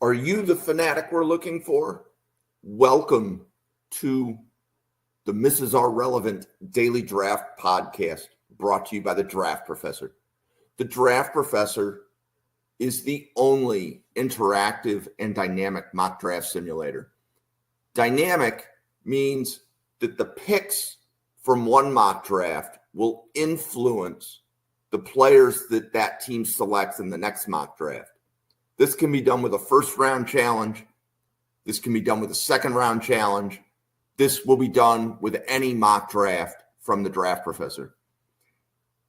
Are you the fanatic we're looking for? Welcome to the Mrs. R Relevant Daily Draft Podcast, brought to you by the Draft Professor. The Draft Professor is the only interactive and dynamic mock draft simulator. Dynamic means that the picks from one mock draft will influence the players that team selects in the next mock draft. This can be done with a first-round challenge. This can be done with a second-round challenge. This will be done with any mock draft from the Draft Professor.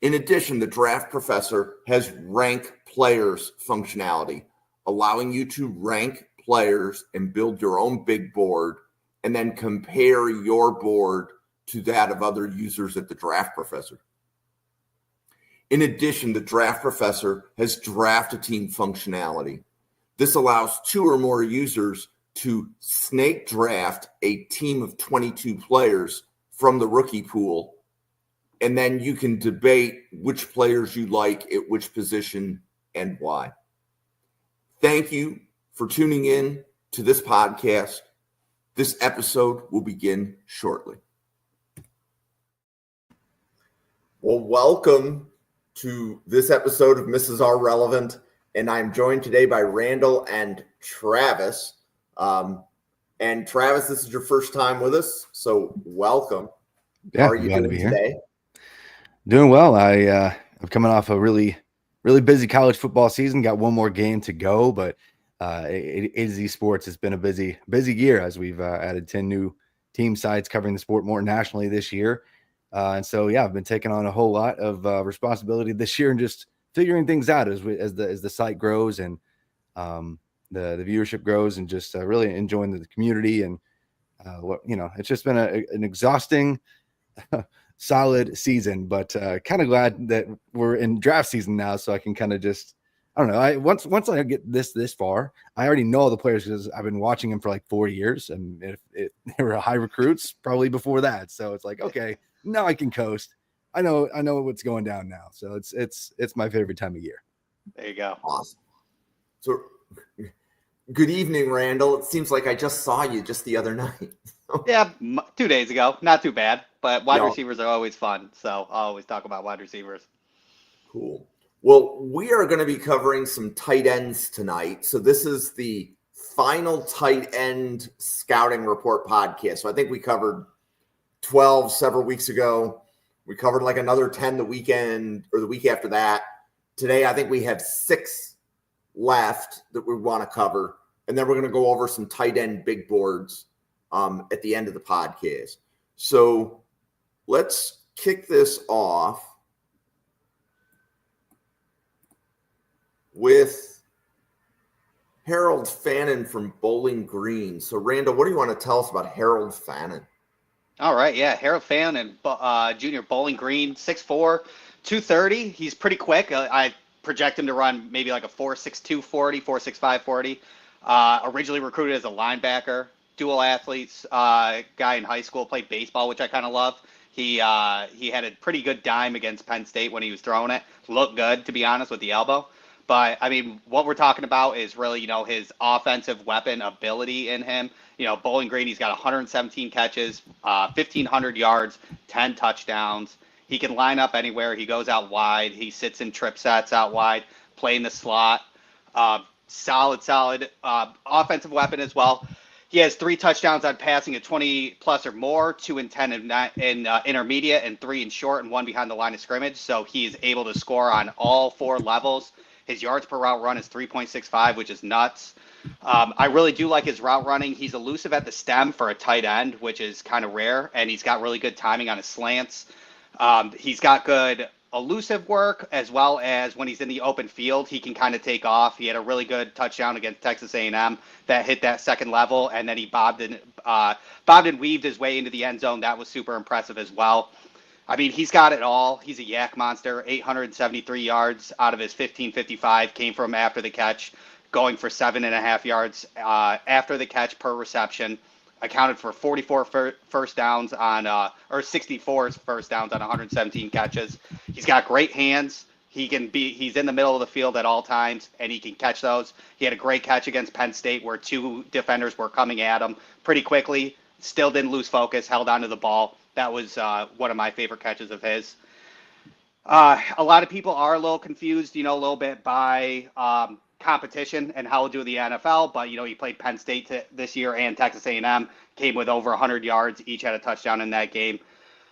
In addition, the Draft Professor has rank players functionality, allowing you to rank players and build your own big board and then compare your board to that of other users at the Draft Professor. In addition, the Draft Professor has draft a team functionality. This allows 2 or more users to snake draft a team of 22 players from the rookie pool, and then you can debate which players you like at which position and why. Thank you for tuning in to this podcast. This episode will begin shortly. Well, welcome to this episode of Mrs. R Relevant, and I'm joined today by Randall and Travis. And Travis, this is your first time with us, so welcome. Yeah, how are you doing today? Doing well. I'm coming off a really busy college football season. Got one more game to go, but AZ Sports has been a busy year as we've added 10 new team sites covering the sport more nationally this year. And so, yeah, I've been taking on a whole lot of responsibility this year and just figuring things out as the site grows and the viewership grows, and just really enjoying the community. And it's just been an exhausting, solid season, but kind of glad that we're in draft season now, so I can kind of just, I don't know. Once I get this far, I already know all the players because I've been watching them for like 4 years, and they were high recruits probably before that. So it's like, okay, now I can coast. I know what's going down now. So it's my favorite time of year. There you go. Awesome. So good evening, Randall. It seems like I just saw you just the other night. Yeah, 2 days ago. Not too bad, but wide receivers are always fun. So I'll always talk about wide receivers. Cool. Well, we are going to be covering some tight ends tonight. So this is the final tight end scouting report podcast. So I think we covered 12 several weeks ago. We covered like another 10 the weekend or the week after that. Today, I think we have 6 left that we want to cover. And then we're going to go over some tight end big boards at the end of the podcast. So let's kick this off with Harold Fannin from Bowling Green. So, Randall, what do you want to tell us about Harold Fannin? All right, yeah, Harold Fannin, junior, Bowling Green, 6'4", 230. He's pretty quick. I project him to run maybe like a 4.62 40, 4.65 40. Originally recruited as a linebacker, dual athletes, guy in high school, played baseball, which I kind of love. He had a pretty good dime against Penn State when he was throwing it. Looked good, to be honest, with the elbow. But, I mean, what we're talking about is really, his offensive weapon ability in him. Bowling Green, he's got 117 catches, 1,500 yards, 10 touchdowns. He can line up anywhere. He goes out wide. He sits in trip sets out wide, play in the slot. Solid offensive weapon as well. He has 3 touchdowns on passing at 20-plus or more, 2 in 10 in intermediate, and 3 in short, and 1 behind the line of scrimmage. So he is able to score on all 4 levels. His yards per route run is 3.65, which is nuts. I really do like his route running. He's elusive at the stem for a tight end, which is kind of rare, and he's got really good timing on his slants. He's got good elusive work, as well as when he's in the open field, he can kind of take off. He had a really good touchdown against Texas A&M that hit that second level, and then he bobbed and weaved his way into the end zone. That was super impressive as well. I mean, he's got it all. He's a yak monster. 873 yards out of his 1555 came from after the catch, going for 7.5 yards after the catch per reception. Accounted for 44 first downs on, or 64 first downs on 117 catches. He's got great hands. He's in the middle of the field at all times, and he can catch those. He had a great catch against Penn State where two defenders were coming at him pretty quickly. Still didn't lose focus, held onto the ball. That was one of my favorite catches of his. A lot of people are a little confused, a little bit by competition and how he'll do in the NFL. But, he played Penn State this year and Texas A&M, came with over 100 yards, each had a touchdown in that game.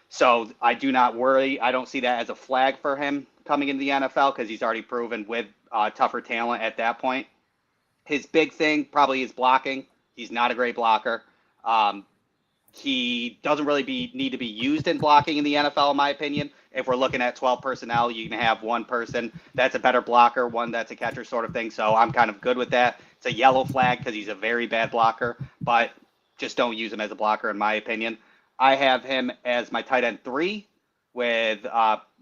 So I do not worry. I don't see that as a flag for him coming into the NFL because he's already proven with tougher talent at that point. His big thing probably is blocking. He's not a great blocker. He doesn't really need to be used in blocking in the NFL, in my opinion. If we're looking at 12 personnel, you can have one person that's a better blocker, one that's a catcher sort of thing. So I'm kind of good with that. It's a yellow flag because he's a very bad blocker, but just don't use him as a blocker, in my opinion. I have him as my tight end 3 with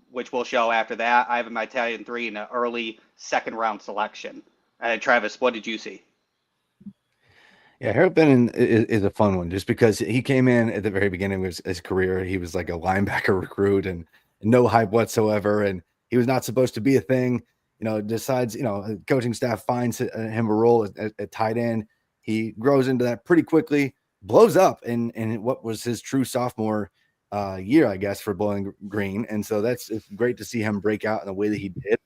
which we'll show after that. I have him my tight end 3 in an early second round selection. And Travis, what did you see? Yeah, Harold Fannin is a fun one just because he came in at the very beginning of his career. He was like a linebacker recruit and no hype whatsoever. And he was not supposed to be a thing, decides, coaching staff finds him a role at tight end. He grows into that pretty quickly, blows up in what was his true sophomore year, I guess, for Bowling Green. And so it's great to see him break out in the way that he did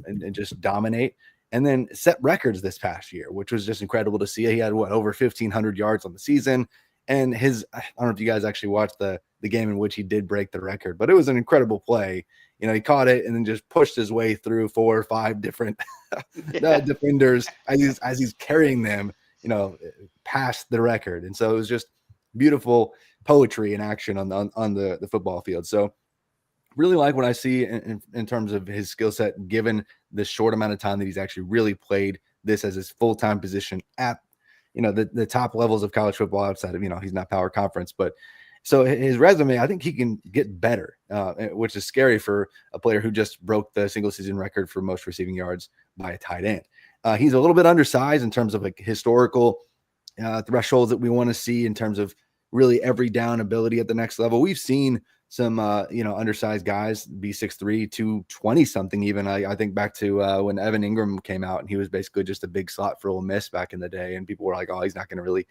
and just dominate. And then set records this past year, which was just incredible to see. He had over 1,500 yards on the season. And I don't know if you guys actually watched the game in which he did break the record, but it was an incredible play. He caught it and then just pushed his way through 4 or 5 different defenders as he's carrying them, past the record. And so it was just beautiful poetry in action on the football field. So really like what I see in terms of his skill set, given the short amount of time that he's actually really played this as his full-time position at, the top levels of college football outside of, he's not power conference, but so his resume, I think he can get better, which is scary for a player who just broke the single season record for most receiving yards by a tight end. He's a little bit undersized in terms of like historical thresholds that we want to see in terms of really every down ability at the next level. We've seen some, undersized guys be 6'3", 220 something even. I think back to when Evan Ingram came out and he was basically just a big slot for Ole Miss back in the day. And people were like, oh, he's not going to really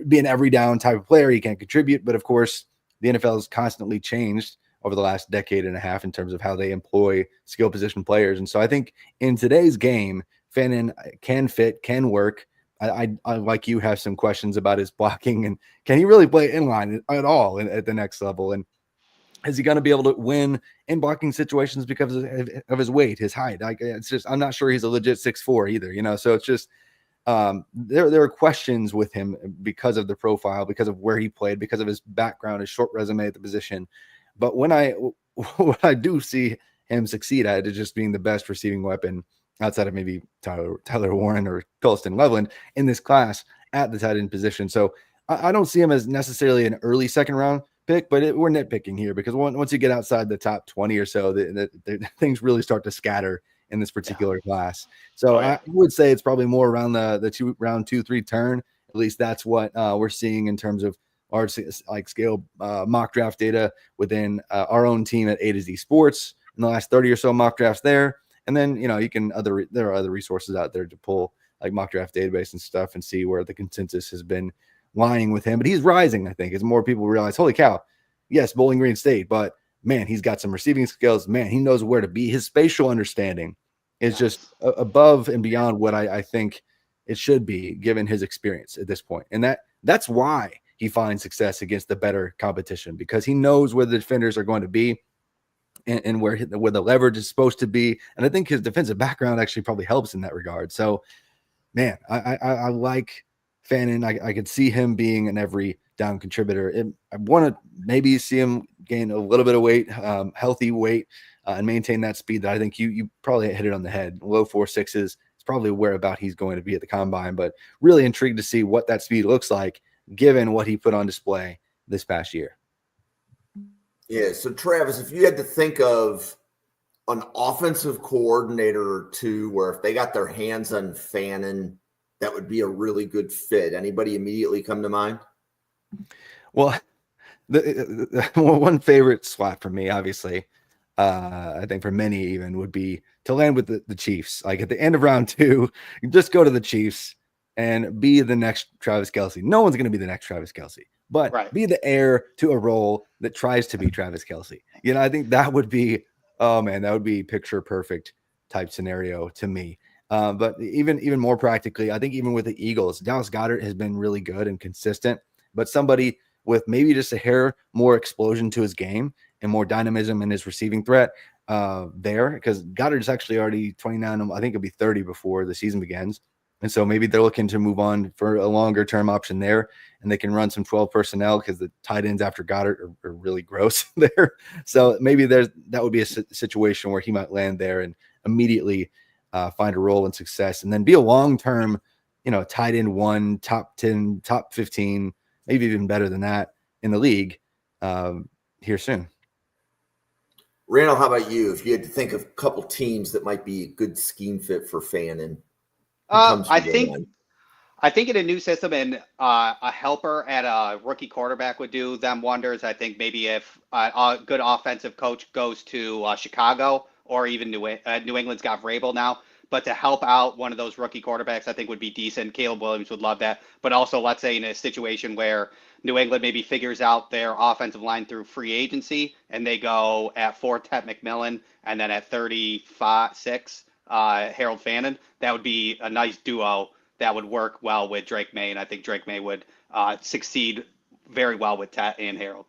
be an every down type of player. He can't contribute. But of course, the NFL has constantly changed over the last decade and a half in terms of how they employ skill position players. And so I think in today's game, Fannin can work. I like you have some questions about his blocking and can he really play inline at all at the next level? And is he going to be able to win in blocking situations because of his weight, his height? I'm not sure he's a legit 6'4" either, so it's just there are questions with him because of the profile, because of where he played, because of his background, his short resume at the position. But when I do see him succeed at it, just being the best receiving weapon outside of maybe Tyler Warren or Colston Loveland in this class at the tight end position. So I don't see him as necessarily an early second round pick, but we're nitpicking here because once you get outside the top 20 or so, the things really start to scatter in this particular class. So I would say it's probably more around the round 2-3 turn. At least that's what we're seeing in terms of our scale mock draft data within our own team at A to Z Sports in the last 30 or so mock drafts there. And then, there are other resources out there to pull like mock draft database and stuff and see where the consensus has been lying with him. But he's rising, I think, as more people realize, holy cow, yes, Bowling Green State, but man, he's got some receiving skills. Man, he knows where to be. His spatial understanding is just above and beyond what I think it should be given his experience at this point. And that's why he finds success against the better competition, because he knows where the defenders are going to be and where the leverage is supposed to be. And I think his defensive background actually probably helps in that regard. So, man, I like Fannin. I could see him being an every down contributor. I want to maybe see him gain a little bit of weight, healthy weight, and maintain that speed that I think you probably hit it on the head. Low 4.6s is probably where about he's going to be at the combine, but really intrigued to see what that speed looks like given what he put on display this past year. Yeah. So Travis, if you had to think of an offensive coordinator or two where if they got their hands on Fannin, that would be a really good fit. Anybody immediately come to mind? Well, the one favorite slot for me, obviously, I think for many even would be to land with the Chiefs. Like at the end of round 2, you just go to the Chiefs and be the next Travis Kelce. No one's going to be the next Travis Kelce, but Right. be the heir to a role that tries to be Travis Kelce. I think that would be, oh man, that would be picture perfect type scenario to me. But even more practically, I think even with the Eagles, Dallas Goedert has been really good and consistent, but somebody with maybe just a hair more explosion to his game and more dynamism in his receiving threat there, because Goddard's actually already 29. I think it'll be 30 before the season begins. And so maybe they're looking to move on for a longer term option there, and they can run some 12 personnel because the tight ends after Goddard are really gross there. So maybe that would be a situation where he might land there and immediately find a role in success, and then be a long-term, tight end 1, top 10, top 15, maybe even better than that in the league here soon. Randall, how about you? If you had to think of a couple teams that might be a good scheme fit for Fannin, I think in a new system and a helper at a rookie quarterback would do them wonders. I think maybe if a good offensive coach goes to Chicago or even New England's got Vrabel now, but to help out one of those rookie quarterbacks, I think would be decent. Caleb Williams would love that. But also, let's say in a situation where New England maybe figures out their offensive line through free agency and they go at 4 Ted McMillan and then at 35-6 Harold Fannin, that would be a nice duo that would work well with Drake May, and I think Drake May would succeed very well with Ted and Harold.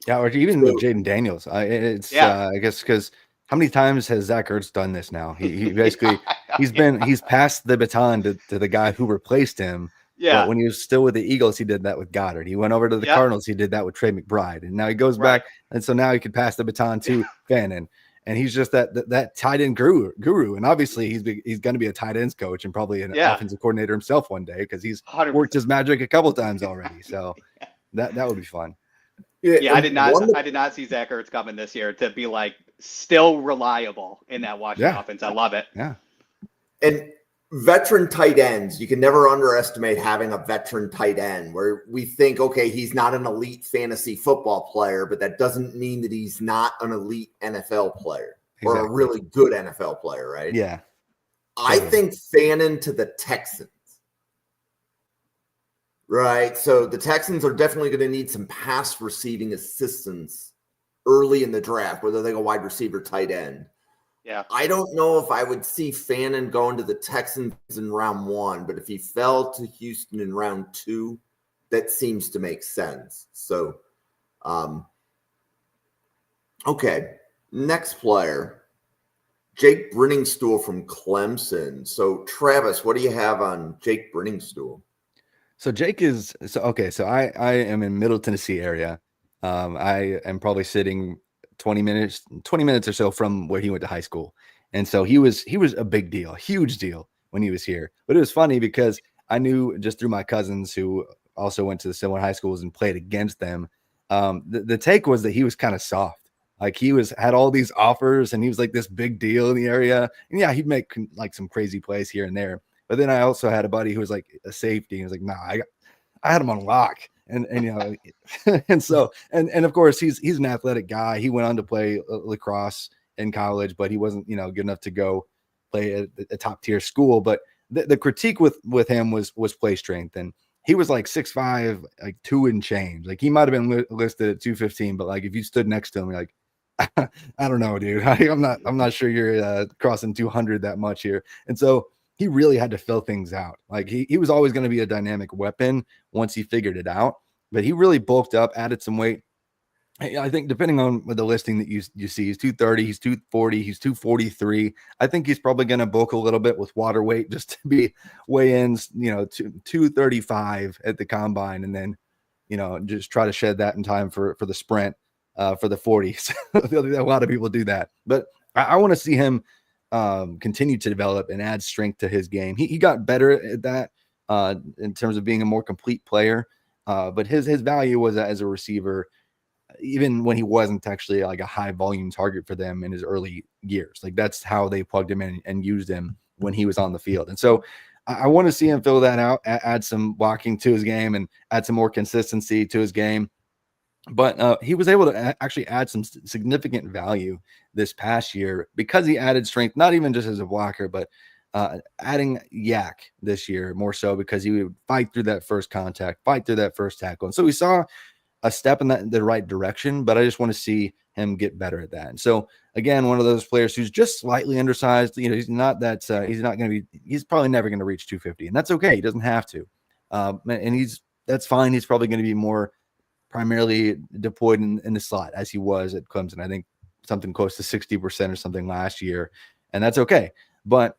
Yeah, or even with Jaden Daniels. I guess because how many times has Zach Ertz done this now? He basically he's passed the baton to the guy who replaced him. Yeah. But when he was still with the Eagles, he did that with Goddard. He went over to the Cardinals. He did that with Trey McBride, and now he goes back, and so now he could pass the baton to Fannin. And he's just that tight end guru. And obviously he's going to be a tight ends coach and probably an offensive coordinator himself one day, because he's 100%. Worked his magic a couple times already. So that would be fun. Yeah, I did not see Zach Ertz coming this year to be like still reliable in that Washington offense. I love it. Yeah. And veteran tight ends, you can never underestimate having a veteran tight end where we think, okay, he's not an elite fantasy football player, but that doesn't mean that he's not an elite NFL player or a really good NFL player, right? Yeah. I think Fannin to the Texans, right? So the Texans are definitely going to need some pass receiving assistance early in the draft, whether they go wide receiver, tight end. Yeah, I don't know if I would see Fannin going to the Texans in round 1, but if he fell to Houston in round 2, that seems to make sense. So, okay, next player, Jake Briningstool from Clemson. So, Travis, what do you have on Jake Briningstool? So Jake is so I am in Middle Tennessee area. I am probably sitting 20 minutes or so from where he went to high school. And so he was a big deal, a huge deal when he was here. But it was funny because I knew just through my cousins who also went to the similar high schools and played against them. The take was that he was kind of soft. Like he had all these offers and he was like this big deal in the area. And yeah, he'd make like some crazy plays here and there. But then I also had a buddy who was like a safety. He was like, nah, I had him on lock. And and so of course he's an athletic guy. He went on to play lacrosse in college, but he wasn't good enough to go play at a top tier school. But the critique with him was play strength, and he was like 6'5", like 2 and change. Like he might have been listed at 215, but like if you stood next to him, you're like, I don't know, dude. I'm not sure you're crossing 200 that much here. And so he really had to fill things out. Like he was always going to be a dynamic weapon once he figured it out, but he really bulked up, added some weight. I think depending on the listing that you see, he's 230, he's 240, he's 243. I think he's probably going to bulk a little bit with water weight just to be weigh-ins, 235 at the combine, and then, just try to shed that in time for the sprint for the 40s. A lot of people do that, but I want to see him continue to develop and add strength to his game. He got better at that in terms of being a more complete player, but his value was as a receiver, even when he wasn't actually like a high volume target for them in his early years. Like that's how they plugged him in and used him when he was on the field. And so I want to see him fill that out, add some blocking to his game and add some more consistency to his game. But he was able to actually add some significant value this past year because he added strength, not even just as a blocker, but adding yak this year more so because he would fight through that first contact, fight through that first tackle. And so we saw a step in the right direction, but I just want to see him get better at that. And so again, one of those players who's just slightly undersized. He's not that he's probably never going to reach 250, and that's okay. He doesn't have to, and that's fine. He's probably going to be more primarily deployed in the slot as he was at Clemson. I think something close to 60% or something last year, and that's okay. But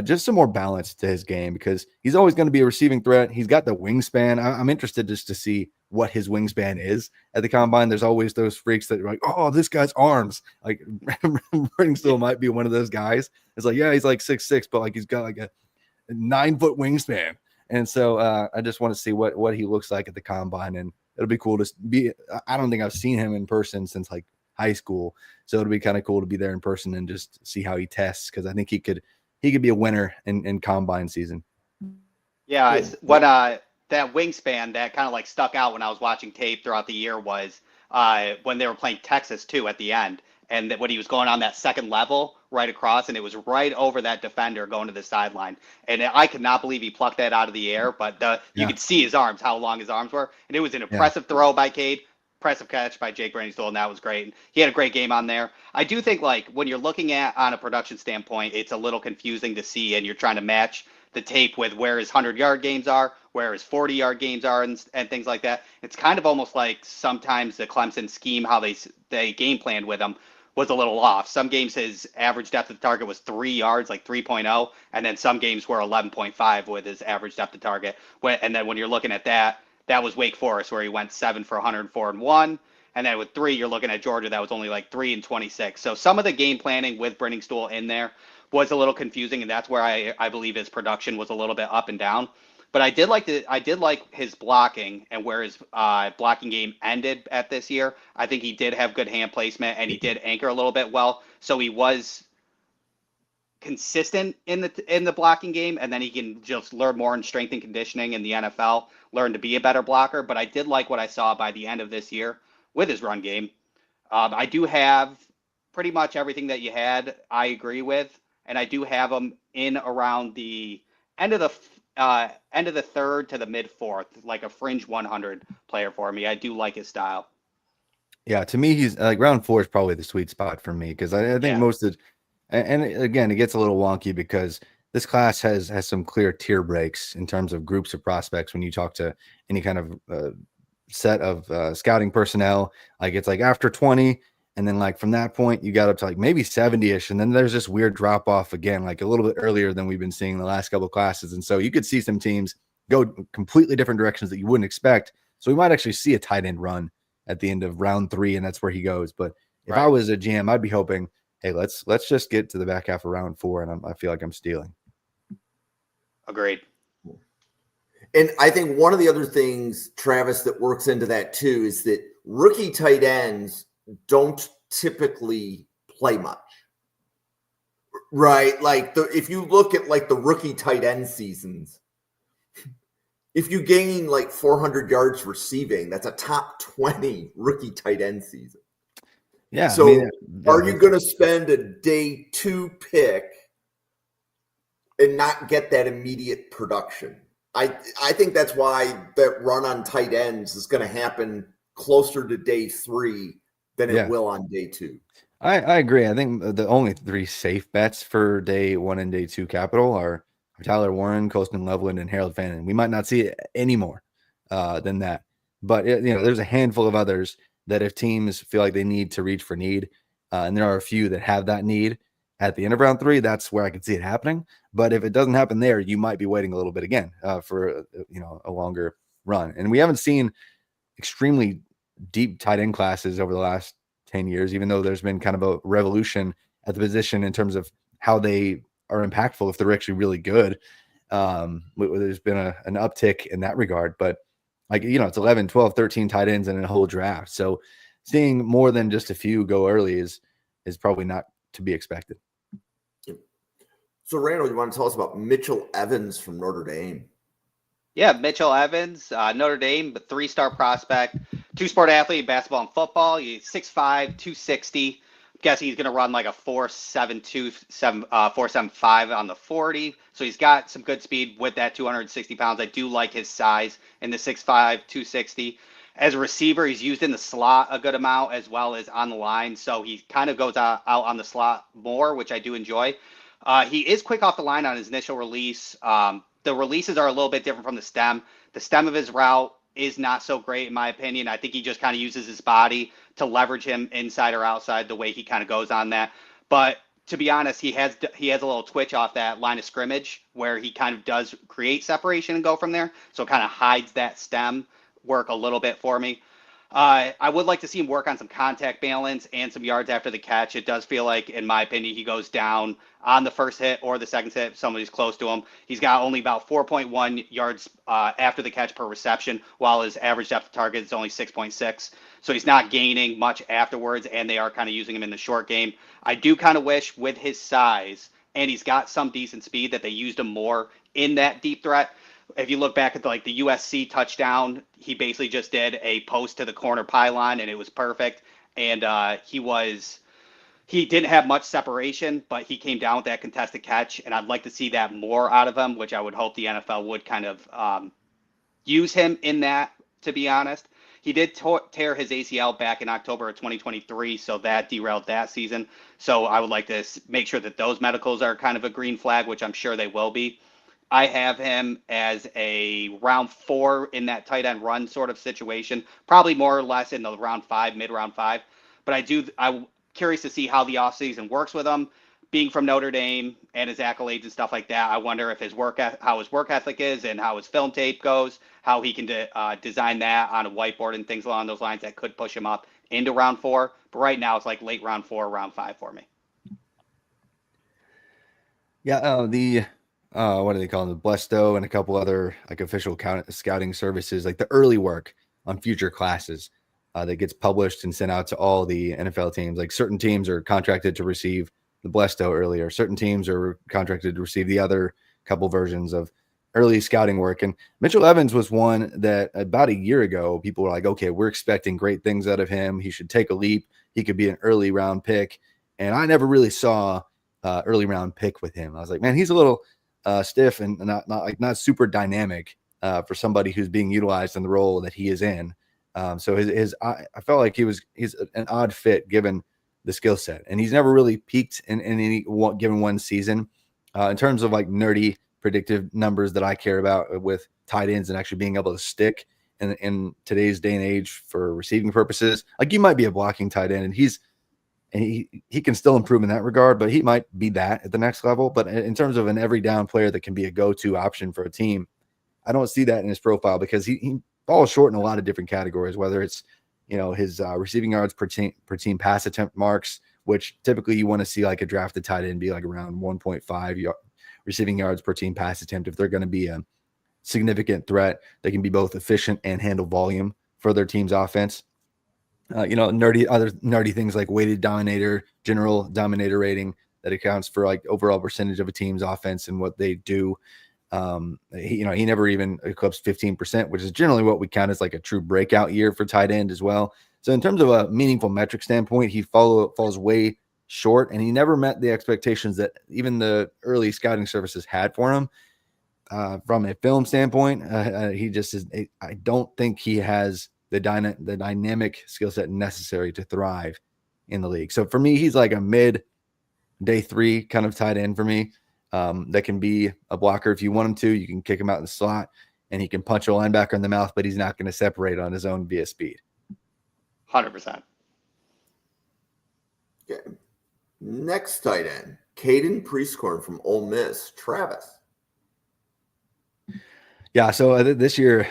just some more balance to his game because he's always going to be a receiving threat. He's got the wingspan. I'm interested just to see what his wingspan is at the combine. There's always those freaks that are like, oh, this guy's arms. Like Briningstool might be one of those guys. It's like, yeah, he's like 6'6", but like he's got like a 9-foot wingspan. And so I just want to see what he looks like at the combine, and it'll be cool to be. I don't think I've seen him in person since like high school, so it'll be kind of cool to be there in person and just see how he tests because I think he could be a winner in combine season. Yeah, when that wingspan that kind of like stuck out when I was watching tape throughout the year was when they were playing Texas too at the end, and when he was going on that second level right across, and it was right over that defender going to the sideline, and I could not believe he plucked that out of the air, but you could see his arms, how long his arms were, and it was an impressive throw by Cade. Impressive catch by Jake Briningstool, and that was great. And he had a great game on there. I do think, like, when you're looking at on a production standpoint, it's a little confusing to see, and you're trying to match the tape with where his 100-yard games are, where his 40-yard games are, and things like that. It's kind of almost like sometimes the Clemson scheme, how they game planned with him, was a little off. Some games his average depth of target was 3 yards, like 3.0, and then some games were 11.5 with his average depth of target. And then when you're looking at that was Wake Forest, where he went 7 for 104 and 1. And then with 3, you're looking at Georgia, that was only like 3 and 26. So some of the game planning with Briningstool in there was a little confusing, and that's where I believe his production was a little bit up and down. But I did like his blocking and where his blocking game ended at this year. I think he did have good hand placement, and he did anchor a little bit well. So he was consistent in the blocking game, and then he can just learn more in strength and conditioning in the NFL, learn to be a better blocker. But I did like what I saw by the end of this year with his run game. I do have pretty much everything that you had. I agree with, and I do have him in around the end of the third to the mid fourth, like a fringe 100 player for me. I do like his style. Yeah, to me, he's like round 4 is probably the sweet spot for me because I think most of. And again, it gets a little wonky because this class has some clear tier breaks in terms of groups of prospects. When you talk to any kind of set of scouting personnel, like it's like after 20, and then like from that point you got up to like maybe 70-ish, and then there's this weird drop off again, like a little bit earlier than we've been seeing the last couple of classes. And so you could see some teams go completely different directions that you wouldn't expect. So we might actually see a tight end run at the end of round 3, and that's where he goes. But if I was a GM, I'd be hoping, hey, let's just get to the back half of round 4, and I feel like I'm stealing. Agreed. And I think one of the other things, Travis, that works into that too is that rookie tight ends don't typically play much, right? Like if you look at like the rookie tight end seasons, if you gain like 400 yards receiving, that's a top 20 rookie tight end season. Yeah. So are you going to spend a day 2 pick and not get that immediate production? I think that's why that run on tight ends is going to happen closer to day 3 than it will on day 2. I agree. I think the only 3 safe bets for day 1 and day 2 capital are Tyler Warren, Colston Loveland, and Harold Fannin. We might not see it any more than that. But there's a handful of others that if teams feel like they need to reach for need, and there are a few that have that need at the end of round 3, that's where I could see it happening. But if it doesn't happen there, you might be waiting a little bit again for a longer run. And we haven't seen extremely deep tight end classes over the last 10 years, even though there's been kind of a revolution at the position in terms of how they are impactful if they're actually really good. There's been an uptick in that regard, but it's 11, 12, 13 tight ends in a whole draft. So seeing more than just a few go early is probably not to be expected. So Randall, you want to tell us about Mitchell Evans from Notre Dame? Yeah, Mitchell Evans, Notre Dame, but 3-star prospect, two-sport athlete, basketball and football. He's 6'5", 260. Guessing he's going to run like a 4.72, 4.75 on the 40. So he's got some good speed with that 260 pounds. I do like his size in the 6'5", 260. As a receiver, he's used in the slot a good amount as well as on the line. So he kind of goes out on the slot more, which I do enjoy. He is quick off the line on his initial release. The releases are a little bit different from the stem. The stem of his route is not so great, in my opinion. I think he just kind of uses his body to leverage him inside or outside the way he kind of goes on that. But to be honest, he has a little twitch off that line of scrimmage where he kind of does create separation and go from there. So it kind of hides that stem work a little bit for me. I would like to see him work on some contact balance and some yards after the catch. It does feel like, in my opinion, he goes down on the first hit or the second hit. Somebody's close to him. He's got only about 4.1 yards after the catch per reception, while his average depth of target is only 6.6. So he's not gaining much afterwards, and they are kind of using him in the short game. I do kind of wish with his size, and he's got some decent speed, that they used him more in that deep threat. If you look back at the USC touchdown, he basically just did a post to the corner pylon, and it was perfect. And he didn't have much separation, but he came down with that contested catch, and I'd like to see that more out of him, which I would hope the NFL would kind of use him in that, to be honest. He did tear his ACL back in October of 2023, so that derailed that season. So I would like to make sure that those medicals are kind of a green flag, which I'm sure they will be. I have him as a round 4 in that tight end run sort of situation, probably more or less in the round 5, mid-round 5. But I'm curious to see how the offseason works with him. Being from Notre Dame and his accolades and stuff like that, I wonder if how his work ethic is and how his film tape goes, how he can design that on a whiteboard and things along those lines that could push him up into round 4. But right now, it's like late round 4, round 5 for me. Yeah, what do they call them? The Blesto and a couple other official scouting services, like the early work on future classes that gets published and sent out to all the NFL teams. Like certain teams are contracted to receive the Blesto earlier. Certain teams are contracted to receive the other couple versions of early scouting work. And Mitchell Evans was one that about a year ago, people were like, okay, we're expecting great things out of him. He should take a leap. He could be an early round pick. And I never really saw early round pick with him. I was like, man, he's a little stiff and not super dynamic for somebody who's being utilized in the role that he is in. So I felt like he's an odd fit given the skill set, and he's never really peaked in any given one season. In terms of like nerdy predictive numbers that I care about with tight ends and actually being able to stick in today's day and age for receiving purposes, like you might be a blocking tight end, and he can still improve in that regard, but he might be that at the next level. But in terms of an every down player that can be a go-to option for a team, I don't see that in his profile because he falls short in a lot of different categories, whether it's, his receiving yards per team pass attempt marks, which typically you want to see like a drafted tight end be like around 1.5 receiving yards per team pass attempt. If they're going to be a significant threat, they can be both efficient and handle volume for their team's offense. Other nerdy things like weighted dominator, general dominator rating that accounts for like overall percentage of a team's offense and what they do. He never even eclipsed 15%, which is generally what we count as like a true breakout year for tight end as well. So in terms of a meaningful metric standpoint, he falls way short, and he never met the expectations that even the early scouting services had for him. From a film standpoint, he just is. I don't think he has the dynamic skill set necessary to thrive in the league. So for me, he's like a mid day 3 kind of tight end for me. That can be a blocker if you want him to. You can kick him out in the slot, and he can punch a linebacker in the mouth, but he's not going to separate on his own via speed. 100%. Okay. Next tight end, Caden Prieskorn from Ole Miss. Travis. Yeah, so this year,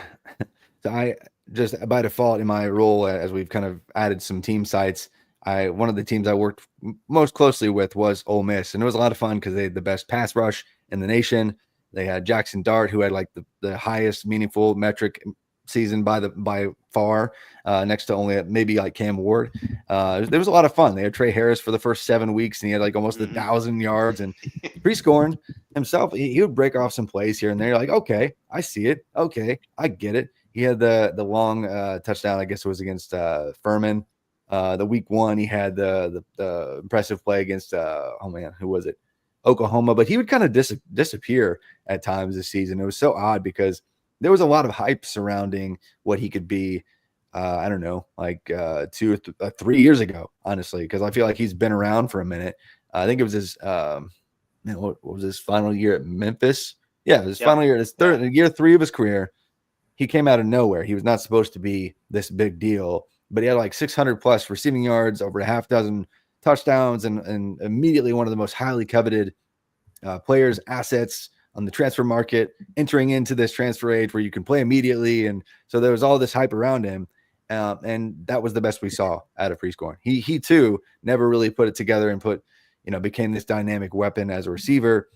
so I just by default in my role as we've kind of added some team sites, one of the teams I worked most closely with was Ole Miss, and it was a lot of fun because they had the best pass rush in the nation. They had Jackson Dart, who had like the highest meaningful metric season by far, next to only maybe like Cam Ward. There was a lot of fun. They had Trey Harris for the first 7 weeks, and he had like almost 1,000 yards. And Prieskorn himself, he would break off some plays here and there. You're like, okay, I see it. Okay, I get it. He had the long touchdown, I guess it was against Furman. The week 1, he had the impressive play against who was it? Oklahoma. But he would kind of disappear at times this season. It was so odd because there was a lot of hype surrounding what he could be. I don't know, like 2 or 3 years ago, honestly, because I feel like he's been around for a minute. I think it was his what was his final year at Memphis? Yeah, his final year, his year 3 of his career. He came out of nowhere. He was not supposed to be this big deal, but he had like 600 plus receiving yards, over a half dozen touchdowns, and immediately one of the most highly coveted players, assets on the transfer market, entering into this transfer age where you can play immediately. And so there was all this hype around him. And that was the best we saw out of Prieskorn. He too never really put it together and became this dynamic weapon as a receiver.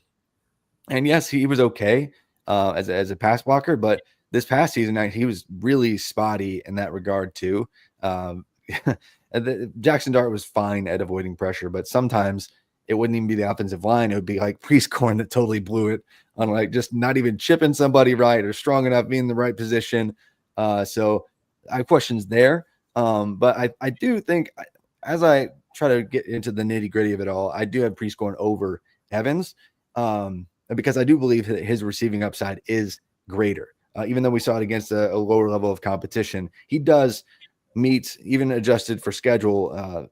And yes, he was okay as a pass blocker, but this past season, he was really spotty in that regard too. Jackson Dart was fine at avoiding pressure, but sometimes it wouldn't even be the offensive line. It would be like Prieskorn that totally blew it on like just not even chipping somebody right or strong enough, being in the right position. So I have questions there. But I do think, as I try to get into the nitty gritty of it all, I do have Prieskorn over Evans because I do believe that his receiving upside is greater. Even though we saw it against a lower level of competition, he does meet, even adjusted for schedule,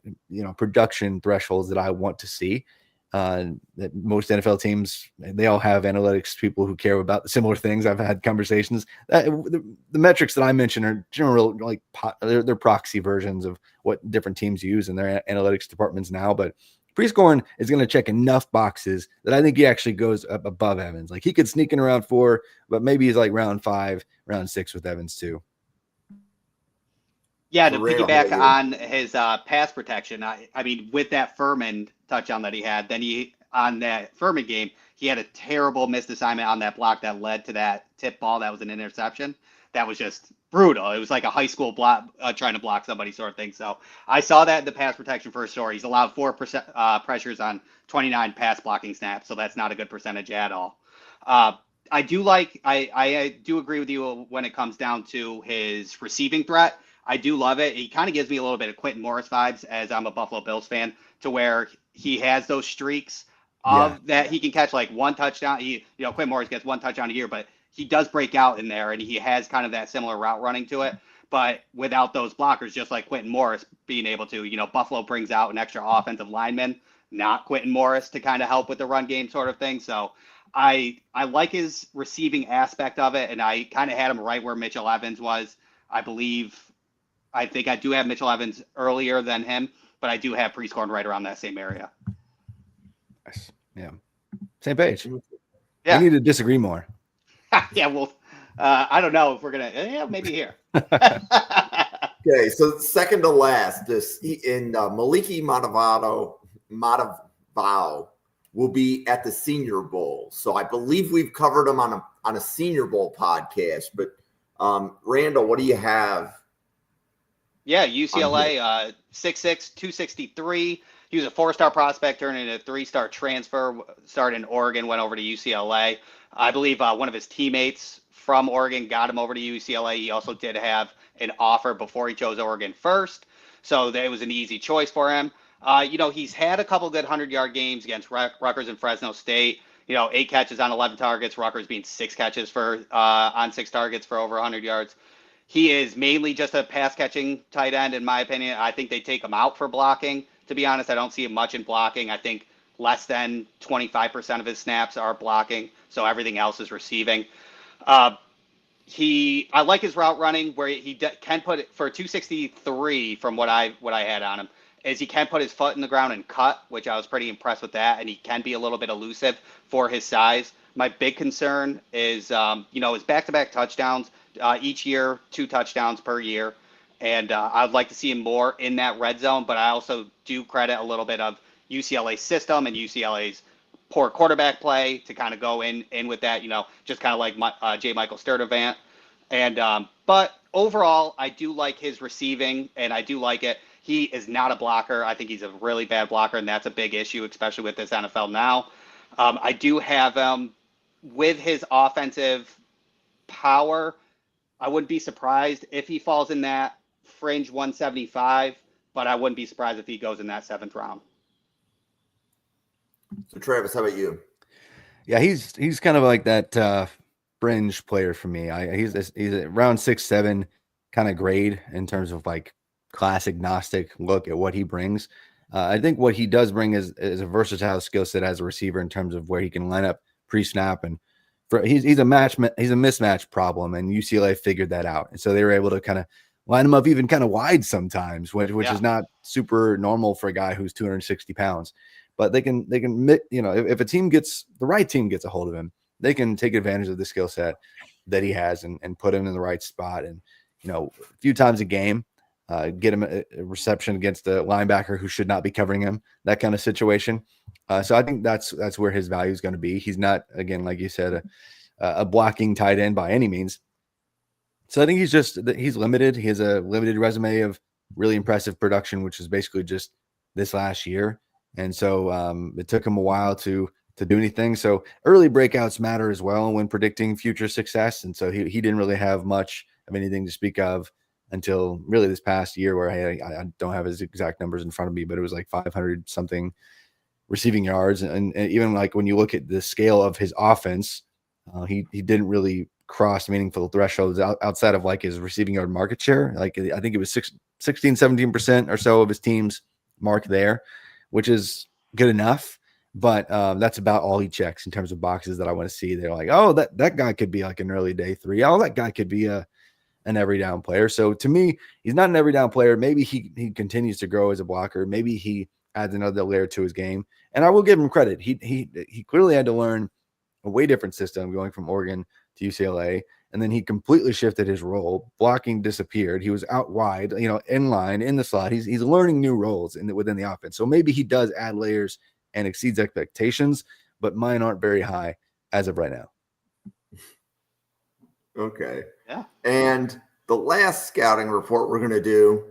production thresholds that I want to see. That most NFL teams, they all have analytics people who care about similar things. I've had conversations. The metrics that I mentioned are general, like they're proxy versions of what different teams use in their analytics departments now. But Prieskorn is going to check enough boxes that I think he actually goes up above Evans. Like he could sneak in around 4, but maybe he's like round 5, round 6 with Evans too. Yeah, to piggyback on his pass protection, I mean, with that Furman touchdown that he had, then on that Furman game, he had a terrible missed assignment on that block that led to that tip ball that was an interception. That was just brutal. It was like a high school block trying to block somebody sort of thing. So I saw that in the pass protection for sure. He's allowed 4 pressures on 29 pass blocking snaps, so that's not a good percentage at all. I do agree with you when it comes down to his receiving threat. I do love it. He kind of gives me a little bit of Quentin Morris vibes, as I'm a Buffalo Bills fan, to where he has those streaks of that he can catch like one touchdown. Quentin Morris gets one touchdown a year, but he does break out in there, and he has kind of that similar route running to it. But without those blockers, just like Quentin Morris being able to, Buffalo brings out an extra offensive lineman, not Quentin Morris, to kind of help with the run game sort of thing. So I like his receiving aspect of it, and I kind of had him right where Mitchell Evans was. I think I do have Mitchell Evans earlier than him, but I do have Prieskorn right around that same area. Nice. Yeah. Same page. Yeah. We need to disagree more. Yeah, well, I don't know if we're going to, maybe here. Okay, so second to last, Moliki Matavao will be at the Senior Bowl. So I believe we've covered him on a Senior Bowl podcast. But Randall, what do you have? Yeah, UCLA, 6'6", 263. He was a 4-star prospect, turned into a 3-star transfer, started in Oregon, went over to UCLA. I believe one of his teammates from Oregon got him over to UCLA. He also did have an offer before he chose Oregon first, so it was an easy choice for him. He's had a couple good 100-yard games against Rutgers and Fresno State. 8 catches on 11 targets, Rutgers being 6 catches on 6 targets for over 100 yards. He is mainly just a pass-catching tight end, in my opinion. I think they take him out for blocking. To be honest, I don't see him much in blocking. I think less than 25% of his snaps are blocking, so everything else is receiving. I like his route running, where he can put it for 263 from what I had on him. Is he can put his foot in the ground and cut, which I was pretty impressed with that, and he can be a little bit elusive for his size. My big concern is, his back-to-back touchdowns. Each year, 2 touchdowns per year. And I'd like to see him more in that red zone, but I also do credit a little bit of UCLA's system and UCLA's poor quarterback play to kind of go in with that, just kind of like J. Michael Sturdivant. And but overall, I do like his receiving, and I do like it. He is not a blocker. I think he's a really bad blocker, and that's a big issue, especially with this NFL now. I do have him with his offensive power. I wouldn't be surprised if he falls in that fringe 175, but I wouldn't be surprised if he goes in that 7th round. So Travis, how about you? Yeah, he's kind of like that fringe player for me. He's around 6'7" kind of grade in terms of like class agnostic look at what he brings. I think what he does bring is a versatile skill set as a receiver in terms of where he can line up pre-snap, and he's a mismatch problem, and UCLA figured that out, and so they were able to kind of line him up even kind of wide sometimes, which is not super normal for a guy who's 260 pounds. But they can if a team gets the right team gets a hold of him, they can take advantage of the skill set that he has and put him in the right spot, and a few times a game. Get him a reception against a linebacker who should not be covering him, that kind of situation. So I think that's where his value is going to be. He's not, again, like you said, a blocking tight end by any means. So I think he's limited. He has a limited resume of really impressive production, which is basically just this last year. And so it took him a while to do anything. So early breakouts matter as well when predicting future success. And so he didn't really have much of anything to speak of until really this past year, where I don't have his exact numbers in front of me, but it was like 500 something receiving yards. And even like when you look at the scale of his offense, he didn't really cross meaningful thresholds outside of like his receiving yard market share. Like I think it was 16, 17% or so of his team's mark there, which is good enough. But that's about all he checks in terms of boxes that I want to see. They're like, oh, that guy could be like an early day 3. Oh, that guy could be an every down player. So to me, he's not an every down player. Maybe he continues to grow as a blocker. Maybe he adds another layer to his game. And I will give him credit. He clearly had to learn a way different system going from Oregon to UCLA. And then he completely shifted his role. Blocking disappeared. He was out wide, in line, in the slot. He's learning new roles within the offense. So maybe he does add layers and exceeds expectations, but mine aren't very high as of right now. Okay. Yeah. And the last scouting report we're going to do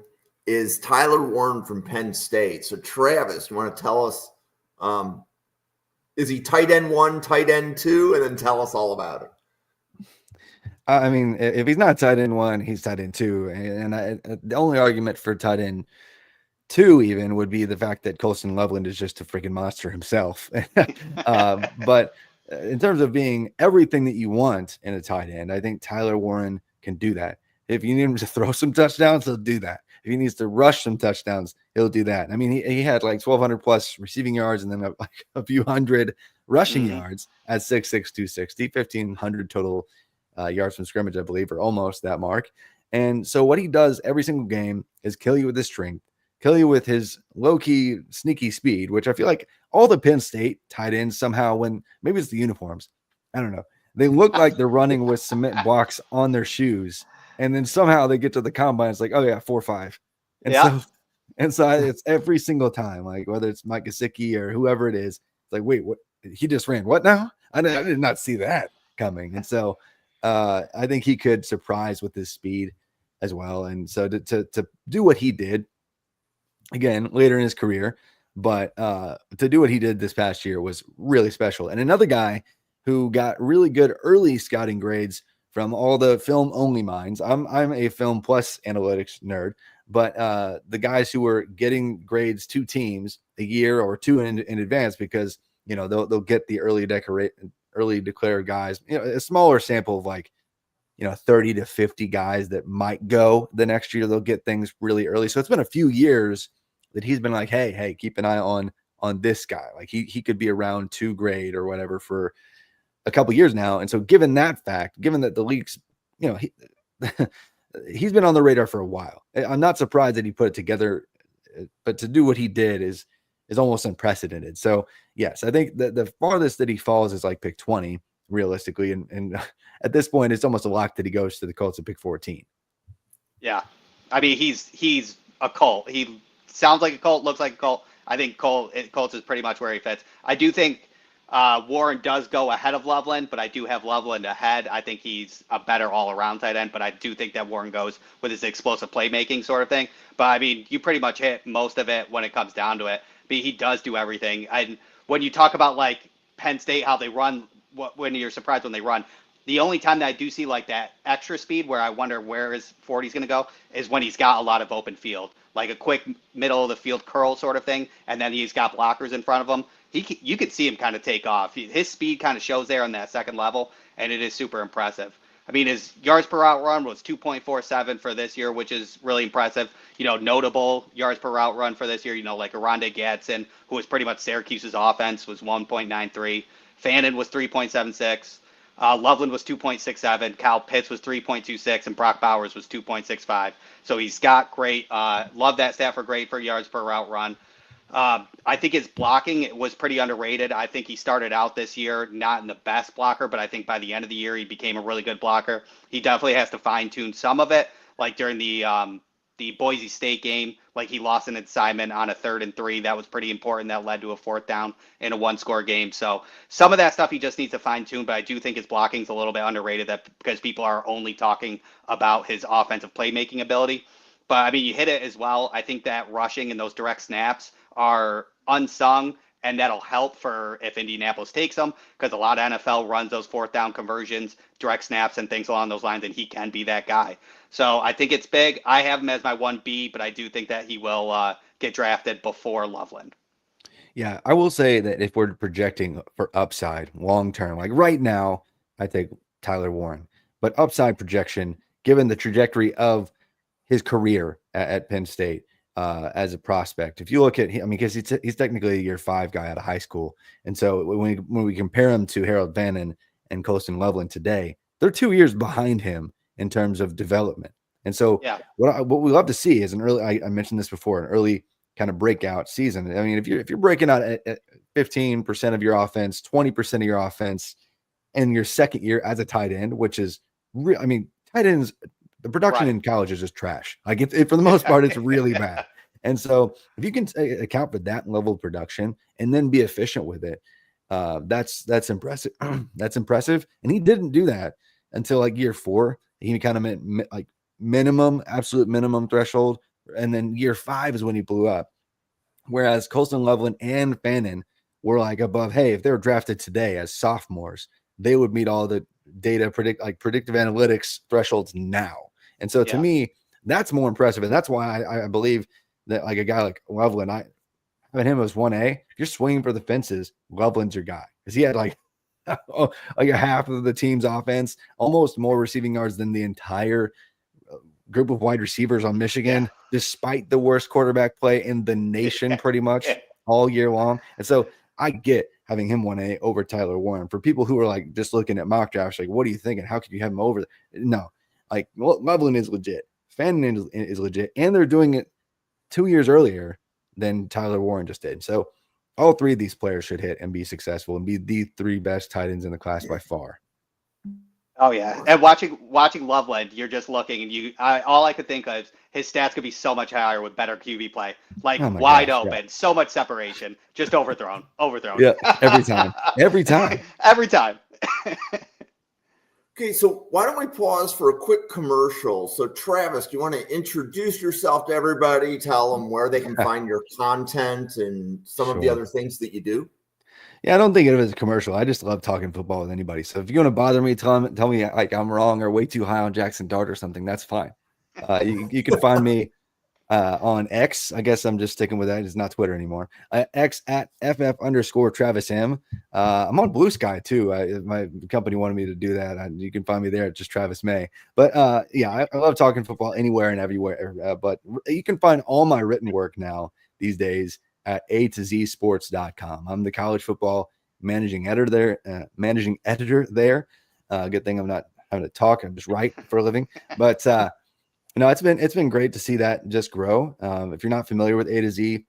is Tyler Warren from Penn State. So Travis, you want to tell us, is he tight end 1, tight end 2, and then tell us all about it? I mean, if he's not tight end 1, he's tight end 2. And the only argument for tight end 2 even would be the fact that Colston Loveland is just a freaking monster himself. But in terms of being everything that you want in a tight end, I think Tyler Warren can do that. If you need him to throw some touchdowns, he'll do that. If he needs to rush some touchdowns, he'll do that. I mean, he had like 1,200 plus receiving yards and then a few hundred rushing yards at 6'6", 260, 1,500 total yards from scrimmage, I believe, or almost that mark. And so what he does every single game is kill you with his strength, kill you with his low-key, sneaky speed, which I feel like all the Penn State tight ends somehow, when maybe it's the uniforms, I don't know, they look like they're running with cement blocks on their shoes, and then somehow they get to the combine, it's like, oh yeah, 4.5, and so it's every single time, like whether it's Mike Gesicki or whoever it is, it's like, wait, what? He just ran what now? I did not see that coming, and so I think he could surprise with his speed as well, and so to do what he did. Again, later in his career, but to do what he did this past year was really special. And another guy who got really good early scouting grades from all the film only minds. I'm a film plus analytics nerd, but the guys who were getting grades 2 teams a year or 2 in advance, because they'll get the early declared guys. A smaller sample of like 30 to 50 guys that might go the next year. They'll get things really early. So it's been a few years that he's been like, hey, keep an eye on this guy. Like he could be around 2 grade or whatever for a couple years now. And so given that fact, given that the league's, he's been on the radar for a while. I'm not surprised that he put it together, but to do what he did is almost unprecedented. So yes, I think that the farthest that he falls is like pick 20 realistically. And at this point, it's almost a lock that he goes to the Colts at pick 14. Yeah. I mean, he's a Colt. He sounds like a Colt, looks like a Colt. I think Colts is pretty much where he fits. I do think Warren does go ahead of Loveland, but I do have Loveland ahead. I think he's a better all-around tight end, but I do think that Warren goes with his explosive playmaking sort of thing. But I mean, you pretty much hit most of it when it comes down to it. But he does do everything. And when you talk about like Penn State, how they run, when you're surprised when they run, the only time that I do see like that extra speed where I wonder where his 40 is going to go is when he's got a lot of open field, like a quick middle of the field curl sort of thing, and then he's got blockers in front of him. You could see him kind of take off. His speed kind of shows there on that second level, and it is super impressive. I mean, his yards per route run was 2.47 for this year, which is really impressive. Notable yards per route run for this year, like Aronde Gadsden, who was pretty much Syracuse's offense, was 1.93. Fannin was 3.76. Loveland was 2.67. Kyle Pitts was 3.26, and Brock Bowers was 2.65. So he's got great. Love that stat for great for yards per route run. I think his blocking was pretty underrated. I think he started out this year not in the best blocker, but I think by the end of the year he became a really good blocker. He definitely has to fine tune some of it, like during the Boise State game, like he lost an assignment on a 3rd and 3. That was pretty important. That led to a 4th down in a 1-score game. So some of that stuff he just needs to fine tune, but I do think his blocking is a little bit underrated because people are only talking about his offensive playmaking ability. But I mean, you hit it as well. I think that rushing and those direct snaps are unsung, and that'll help for if Indianapolis takes them, because a lot of NFL runs those 4th down conversions, direct snaps, and things along those lines, and he can be that guy. So I think it's big. I have him as my 1B, but I do think that he will get drafted before Loveland. Yeah, I will say that if we're projecting for upside long term, like right now, I take Tyler Warren. But upside projection, given the trajectory of his career at Penn State as a prospect, if you look at him, because he's technically a year 5 guy out of high school, and so when we compare him to Harold Fannin and Colston Loveland today, they're 2 years behind him in terms of development. And so what we love to see is an early. I mentioned this before, an early kind of breakout season. I mean, if you're breaking out at 15% of your offense, 20% of your offense in your second year as a tight end, which is real. I mean, tight ends, the production in college is just trash. Like for the most part, it's really bad. And so if you can account for that level of production and then be efficient with it, that's impressive. That's impressive. And he didn't do that until like year 4. He kind of meant like absolute minimum threshold. And then year 5 is when he blew up. Whereas Colston Loveland and Fannin were like above, hey, if they were drafted today as sophomores, they would meet all the data predictive analytics thresholds now. And so to me, that's more impressive. And that's why I believe that like a guy like Loveland, having him as 1A, if you're swinging for the fences, Loveland's your guy. Because he had like a half of the team's offense, almost more receiving yards than the entire group of wide receivers on Michigan, despite the worst quarterback play in the nation pretty much all year long. And so I get having him 1A over Tyler Warren. For people who are like just looking at mock drafts, like, what are you thinking? How could you have him over? No, like Loveland is legit. Fannin is legit. And they're doing it 2 years earlier than Tyler Warren just did. So all 3 of these players should hit and be successful and be the 3 best tight ends in the class by far. Oh yeah, and watching Loveland, you're just looking, and all I could think of is his stats could be so much higher with better QB play, like wide open, so much separation, just overthrown. Yeah, every time. Every time. Okay, so why don't we pause for a quick commercial? So Travis, do you want to introduce yourself to everybody? Tell them where they can find your content and some of the other things that you do. Yeah, I don't think of it as a commercial. I just love talking football with anybody. So if you want to bother me, tell me like I'm wrong or way too high on Jackson Dart or something, that's fine. You can find me on X. I guess I'm just sticking with that. It's not Twitter anymore. X at @FF_Travis M. I'm on Blue Sky too. My company wanted me to do that. You can find me there at just Travis May. But I love talking football anywhere and everywhere. But you can find all my written work now these days at A2ZSports.com. I'm the college football managing editor there. Good thing I'm not having to talk. I'm just write for a living. But it's been great to see that just grow. If you're not familiar with A to Z,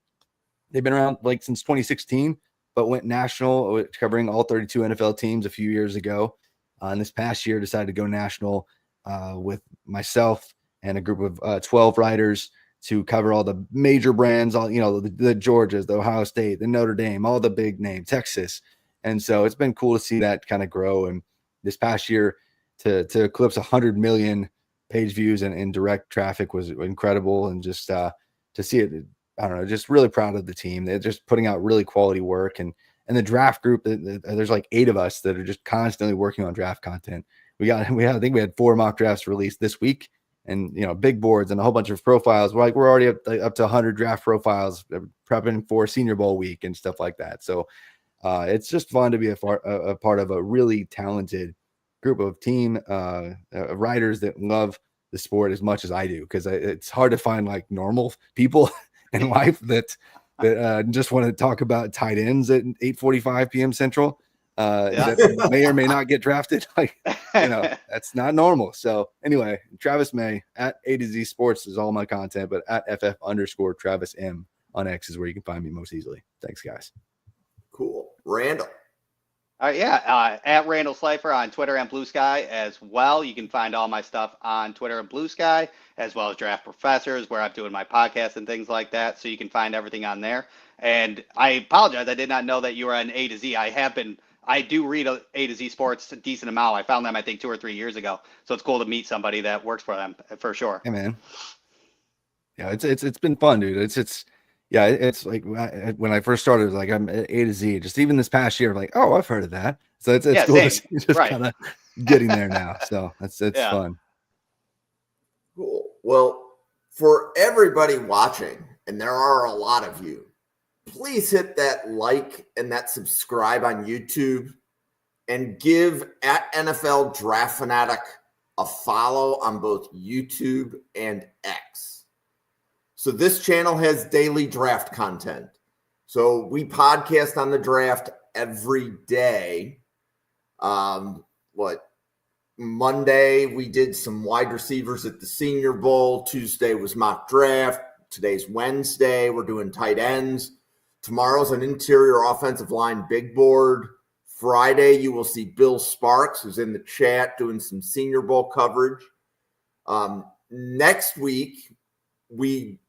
they've been around like since 2016, but went national covering all 32 NFL teams a few years ago. And this past year decided to go national with myself and a group of 12 writers to cover all the major brands, all the Georgias, the Ohio State, the Notre Dame, all the big name, Texas. And so it's been cool to see that kind of grow. And this past year to eclipse 100 million page views and in direct traffic was incredible. And just to see it, I don't know, just really proud of the team. They're just putting out really quality work. And the draft group, there's like 8 of us that are just constantly working on draft content. I think we had 4 mock drafts released this week, and big boards and a whole bunch of profiles. We're already up to 100 draft profiles, prepping for Senior Bowl week and stuff like that. So it's just fun to be a part of a really talented group of team writers that love the sport as much as I do, because it's hard to find like normal people in life that just want to talk about tight ends at 8:45 p.m. Central. That may or may not get drafted. Like, that's not normal. So anyway, Travis May at A to Z Sports is all my content, but at FF_Travis M on X is where you can find me most easily. Thanks, guys. Cool. Randall. At Randall Slifer on Twitter and Blue Sky as well. You can find all my stuff on Twitter and Blue Sky, as well as Draft Professors, where I'm doing my podcast and things like that. So you can find everything on there. And I apologize, I did not know that you were on A to Z. I do read A to Z Sports a decent amount. I found them, I think, 2 or 3 years ago. So it's cool to meet somebody that works for them, for sure. Hey, man. Yeah, it's been fun, dude. It's like when I first started, it was like I'm at A to Z. Just even this past year, I'm like, oh, I've heard of that. So it's cool to see just kind of getting there now. So it's fun. Cool. Well, for everybody watching, and there are a lot of you, please hit that like and that subscribe on YouTube, and give at NFL Draft Fanatic a follow on both YouTube and X. So this channel has daily draft content. So we podcast on the draft every day. Monday, we did some wide receivers at the Senior Bowl. Tuesday was mock draft. Today's Wednesday. We're doing tight ends. Tomorrow's an interior offensive line big board. Friday, you will see Bill Sparks, who's in the chat, doing some Senior Bowl coverage. Next week, we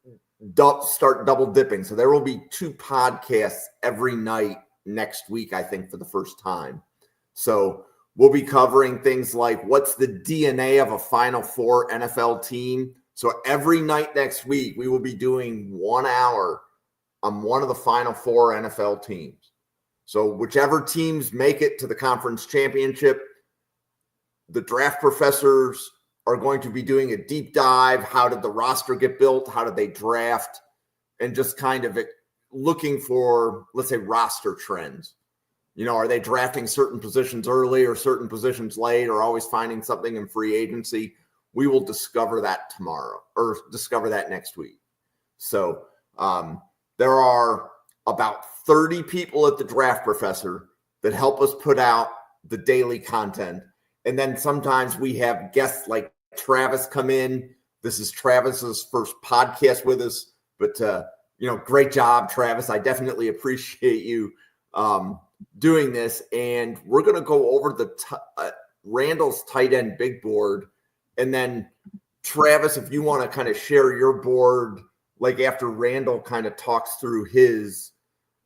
start double dipping. So there will be 2 podcasts every night next week, I think, for the first time. So we'll be covering things like what's the DNA of a Final Four NFL team. So every night next week, we will be doing 1 hour on one of the Final Four NFL teams. So whichever teams make it to the conference championship, the draft professors are going to be doing a deep dive. How did the roster get built? How did they draft? And just kind of looking for, let's say, roster trends. Are they drafting certain positions early or certain positions late, or always finding something in free agency? We will discover that tomorrow, or discover that next week. So there are about 30 people at the Draft Professor that help us put out the daily content. And then sometimes we have guests like Travis come in. This is Travis's first podcast with us, but great job, Travis. I definitely appreciate you doing this. And we're going to go over the Randall's tight end big board. And then Travis, if you want to kind of share your board, like after Randall kind of talks through his,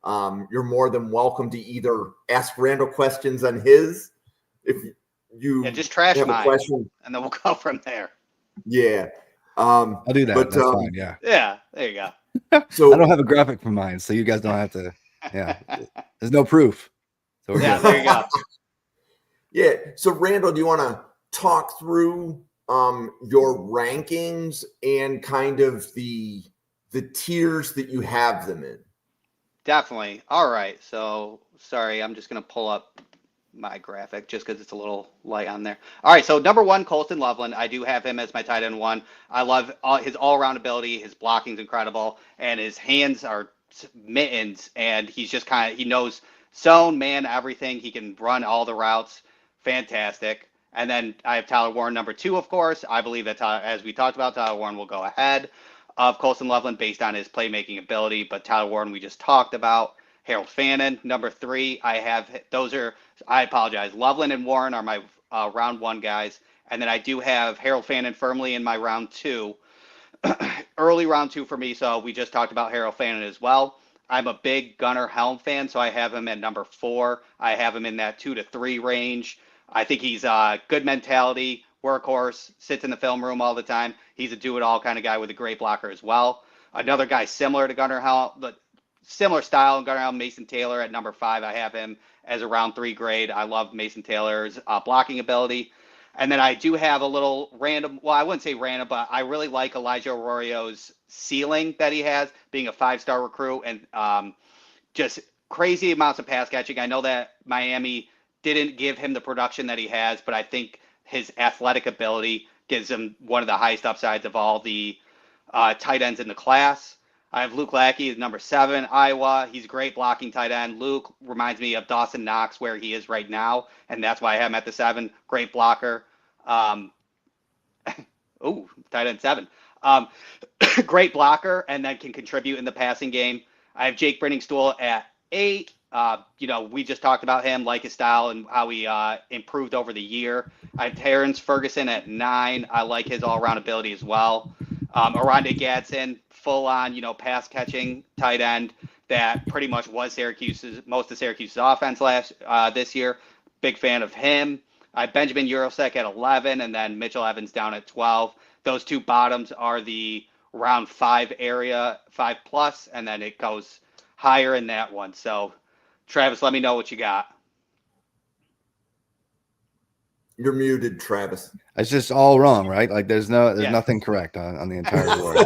you're more than welcome to either ask Randall questions on his, if you just trash have mine, a question, and then we'll go from there. Yeah. I'll do that. But, that's fine. Yeah. Yeah. There you go. So I don't have a graphic for mine, so you guys don't have to. Yeah. There's no proof. So we're good. There you go. Yeah. So Randall, do you want to talk through your rankings and kind of the tiers that you have them in? Definitely. All right. So sorry, I'm just going to pull up my graphic just because it's a little light on there. All right. So number 1, Colston Loveland. I do have him as my tight end 1. I love his all-around ability. His blocking's incredible, and his hands are mittens, and he's just he knows zone, man, everything. He can run all the routes. Fantastic. And then I have Tyler Warren, number 2, of course. I believe that, as we talked about, Tyler Warren will go ahead of Colston Loveland based on his playmaking ability. But Tyler Warren, we just talked about. Harold Fannin, number 3. I apologize. Loveland and Warren are my round 1 guys. And then I do have Harold Fannin firmly in my round 2. Early round 2 for me. So we just talked about Harold Fannin as well. I'm a big Gunnar Helm fan, so I have him at number 4. I have him in that 2 to 3 range. I think he's a good mentality, workhorse, sits in the film room all the time. He's a do-it-all kind of guy with a great blocker as well. Another guy similar to Gunnar Helm, but similar style, Gunnar Helm, Mason Taylor at number 5. I have him as a round 3 grade. I love Mason Taylor's blocking ability. And then I do have a little random, well, I wouldn't say random, but I really like Elijah Arroyo's ceiling that he has, being a 5-star recruit and just crazy amounts of pass catching. I know that Miami didn't give him the production that he has, but I think his athletic ability gives him one of the highest upsides of all the tight ends in the class. I have Luke Lackey as number 7, Iowa. He's a great blocking tight end. Luke reminds me of Dawson Knox where he is right now, and that's why I have him at the 7. Great blocker. Tight end 7. Great blocker, and then can contribute in the passing game. I have Jake Briningstool at 8. We just talked about him, like his style and how he improved over the year. I have Terrence Ferguson at 9. I like his all-around ability as well. Aronde Gadsden, full-on, pass catching tight end that pretty much was most of Syracuse's offense this year. Big fan of him. I have Benjamin Urosek at 11, and then Mitchell Evans down at 12. Those two bottoms are the round 5 area, 5+, and then it goes higher in that one. So, Travis, let me know what you got. You're muted, Travis. It's just all wrong, right? Like there's nothing correct on the entire board.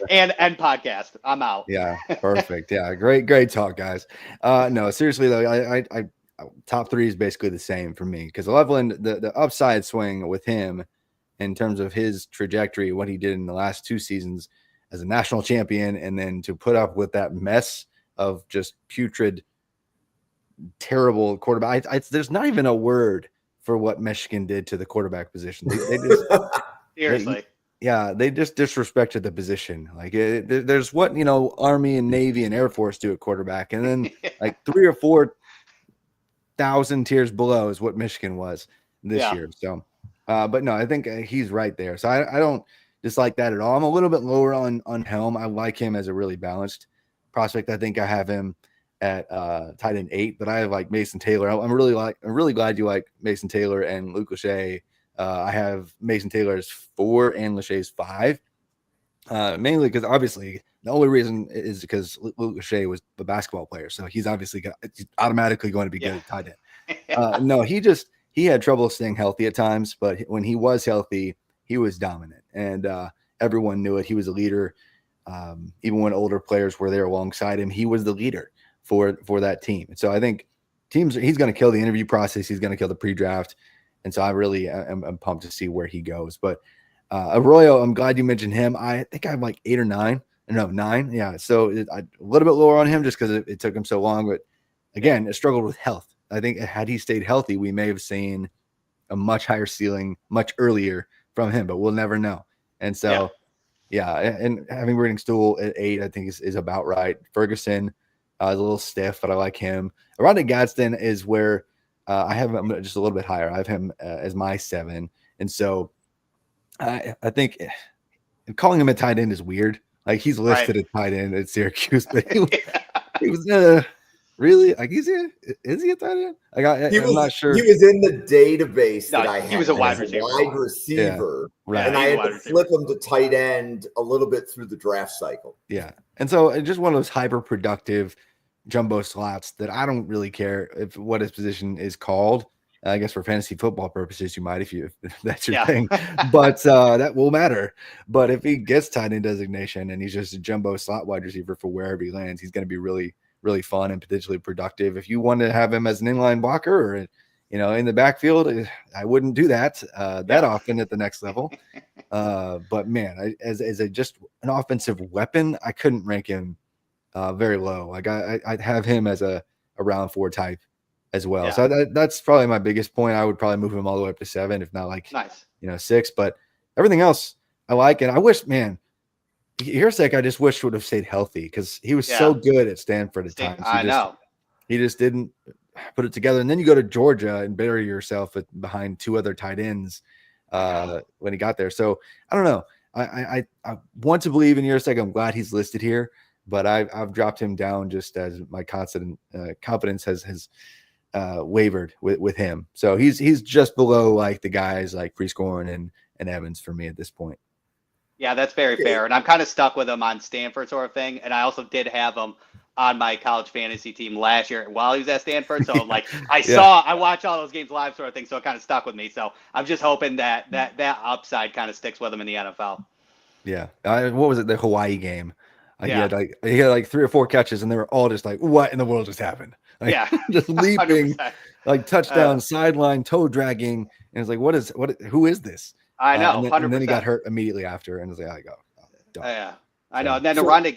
And podcast. I'm out. Yeah, perfect. Yeah, great talk, guys. No, seriously though, I top 3 is basically the same for me because Loveland, the upside swing with him in terms of his trajectory, what he did in the last 2 seasons as a national champion, and then to put up with that mess of just putrid, terrible quarterback. There's not even a word for what Michigan did to the quarterback position. They just Seriously. They just disrespected the position. Like there's what Army and Navy and Air Force do at quarterback, and then like 3 or 4,000 tiers below is what Michigan was this year. So, but no, I think he's right there. So I don't dislike that at all. I'm a little bit lower on Helm. I like him as a really balanced prospect. I think I have him at tight end 8, but I have like Mason Taylor. I'm really glad you like Mason Taylor and Luke Lachey. I have Mason Taylor as 4 and Lachey's 5. Mainly because obviously the only reason is because Luke Lachey was a basketball player, so he's automatically going to be good at tight end. No, he had trouble staying healthy at times, but when he was healthy, he was dominant, and everyone knew it. He was a leader. Even when older players were there alongside him, he was the leader for that team. And so I think he's going to kill the interview process. He's going to kill the pre-draft. And so I really am pumped to see where he goes. But Arroyo, I'm glad you mentioned him. I think I have like 8 or 9. No, 9. Yeah. So a little bit lower on him just because it took him so long. But again, it struggled with health. I think had he stayed healthy, we may have seen a much higher ceiling much earlier from him, but we'll never know. And so, and having Briningstool at 8, I think is about right. Ferguson is a little stiff, but I like him. Aronde Gadsden is where I have him just a little bit higher. I have him as my 7. And so I think calling him a tight end is weird. Like he's listed at tight end at Syracuse, but he was really like is he a tight end? Like I'm not sure. He was in the database that I had. He was a wide receiver. Right. And I had to flip him to tight end a little bit through the draft cycle. Yeah. And so just one of those hyper productive jumbo slots that I don't really care what his position is called. I guess for fantasy football purposes, you might if that's your thing, but that will matter. But if he gets tight end designation and he's just a jumbo slot wide receiver for wherever he lands, he's going to be really, really fun and potentially productive. If you want to have him as an inline blocker or in the backfield, I wouldn't do that that often at the next level. But man, as just an offensive weapon, I couldn't rank him very low. Like I'd have him as a round 4 type as well. Yeah. So that's probably my biggest point. I would probably move him all the way up to 7, if not like 6. But everything else I like, and I wish, man, Hirosek, I just wish would have stayed healthy because he was so good at Stanford at times. I know. He just didn't put it together. And then you go to Georgia and bury yourself behind 2 other tight ends when he got there. So I don't know. I want to believe in Hirosek. I'm glad he's listed here. but I've dropped him down just as my confidence has wavered with him. So he's just below like the guys like Prieskorn and Evans for me at this point. Yeah, that's very fair. And I'm kind of stuck with him on Stanford sort of thing. And I also did have him on my college fantasy team last year while he was at Stanford. So like I watched all those games live sort of thing. So it kind of stuck with me. So I'm just hoping that upside kind of sticks with him in the NFL. Yeah. What was it? The Hawaii game. He had 3 or 4 catches and they were all just like, what in the world just happened? Like, just leaping, 100%. like touchdown, sideline, toe dragging. And it's like, who is this? I know, 100%. And then he got hurt immediately after, and it's like, I go, done. Yeah, I know. And then Rondé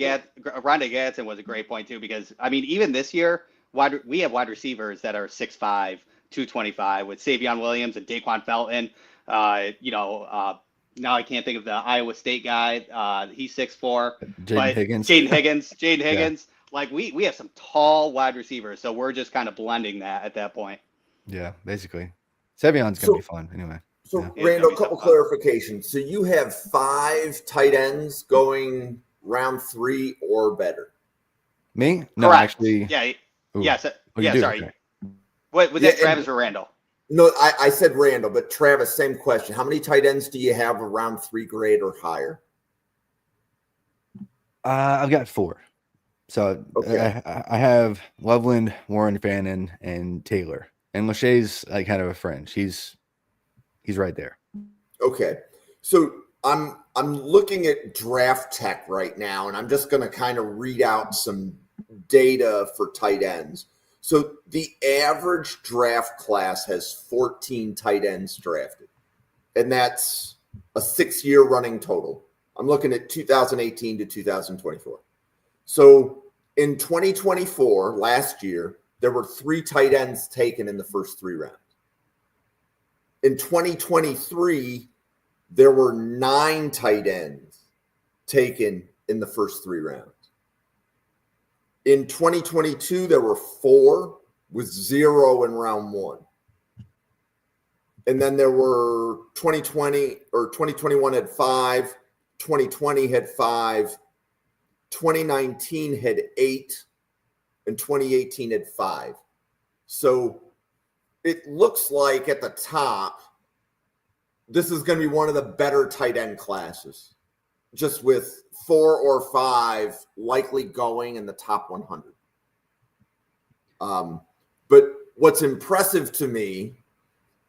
Gadsden was a great point too, because I mean, even this year, we have wide receivers that are 6'5", 225 with Savion Williams and Daquan Felton. Now I can't think of the Iowa State guy. He's 6'4". Jaden Higgins. Yeah. Like we have some tall wide receivers, so we're just kind of blending that at that point. Yeah, basically. Savion's gonna be fun anyway. So, Randall, a couple clarifications. So you have 5 tight ends going round 3 or better? Me? No, correct. Actually. Yeah. Ooh. Yeah. Sorry. Okay. What was that, Travis or Randall? No, I said Randall, but Travis, same question. How many tight ends do you have around 3 grade or higher? I've got 4. So I have Loveland, Warren, Fannin, and Taylor. And Lachey's like kind of a fringe. He's right there. Okay. So I'm looking at Draft Tech right now, and I'm just going to kind of read out some data for tight ends. So the average draft class has 14 tight ends drafted, and that's a 6-year running total. I'm looking at 2018 to 2024. So in 2024, last year, there were 3 tight ends taken in the first 3 rounds. In 2023, there were 9 tight ends taken in the first 3 rounds. In 2022, there were 4 with 0 in round 1. And then there were 2021 had 5, 2020 had 5, 2019 had 8, and 2018 had 5. So it looks like at the top, this is going to be one of the better tight end classes, just with 4 or 5 likely going in the top 100. But what's impressive to me